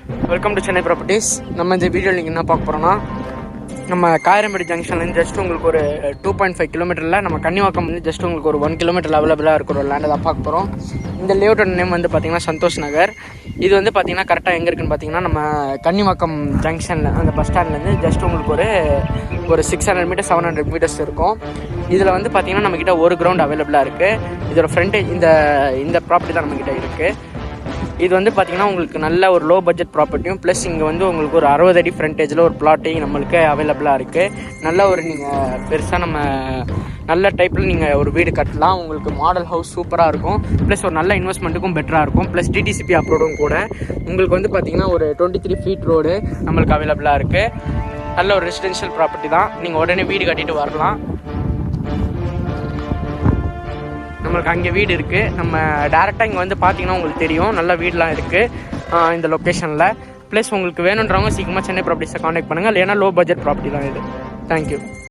Welcome to Chennai properties. நம்ம இந்த வீடியோவில் நீங்கள் என்ன பார்க்க போகிறோம்னா, நம்ம காயரம்பேடு ஜங்ஷன்லேருந்து ஜஸ்ட் உங்களுக்கு ஒரு 2.5 கிலோமீட்டரில் நம்ம கன்னிவாக்கம் வந்து ஜஸ்ட் உங்களுக்கு ஒரு 1 கிலோமீட்டர் அவைலபிளாக இருக்கிற ஒரு லேண்டை தான் பார்க்க போகிறோம். இந்த லேஅவுட்டோட நேம் வந்து பார்த்திங்கன்னா சந்தோஷ் நகர். இது வந்து பார்த்திங்கன்னா கரெக்டாக எங்கே இருக்குன்னு பார்த்தீங்கன்னா நம்ம கன்னிவாக்கம் ஜங்ஷனில் அந்த பஸ் ஸ்டாண்ட்லேருந்து ஜஸ்ட் உங்களுக்கு ஒரு 600 மீட்டர் 700 மீட்டர்ஸ் இருக்கும். இதில் வந்து பார்த்திங்கன்னா நம்மக்கிட்ட ஒரு கிரவுண்ட் அவைலபிளாக இருக்குது. இதோட ஃப்ரண்டேஜ் இந்த ப்ராப்பர்ட்டி தான் நம்மக்கிட்ட இருக்குது. இது வந்து பார்த்திங்கன்னா உங்களுக்கு நல்ல ஒரு லோ பட்ஜெட் ப்ராப்பர்ட்டியும் ப்ளஸ் இங்கே வந்து உங்களுக்கு ஒரு 60 அடி ஃப்ரண்டேஜில் ஒரு பிளாட்டிங் நம்மளுக்கு அவைலபிளாக இருக்குது. நல்ல ஒரு நீங்கள் பெருசாக நம்ம நல்ல டைப்பில் நீங்கள் ஒரு வீடு கட்டலாம். உங்களுக்கு மாடல் ஹவுஸ் சூப்பராக இருக்கும். ப்ளஸ் ஒரு நல்ல இன்வெஸ்ட்மெண்ட்டுக்கும் பெட்டராக இருக்கும். ப்ளஸ் டிடிசிபி அப்ரோடும் கூட உங்களுக்கு வந்து பார்த்திங்கன்னா ஒரு 23 ஃபீட் ரோடு நம்மளுக்கு அவைலபிளாக இருக்குது. நல்ல ஒரு ரெசிடென்ஷியல் ப்ராப்பர்ட்டி தான். நீங்கள் உடனே வீடு கட்டிட்டு வரலாம். நம்மளுக்கு அங்கே வீடு இருக்குது. நம்ம டேரெக்டாக இங்கே வந்து பார்த்தீங்கன்னா உங்களுக்கு தெரியும் நல்ல வீடெலாம் இருக்குது இந்த லொக்கேஷனில். ப்ளஸ் உங்களுக்கு வேணுன்றவங்க சீக்கிரமாக சென்னை ப்ராப்பர்ட்டிஸை காண்டாக்ட் பண்ணுங்கள். இல்லைன்னா லோ பட்ஜெட் ப்ராப்பர்ட்டி தான் இது. தேங்க்யூ.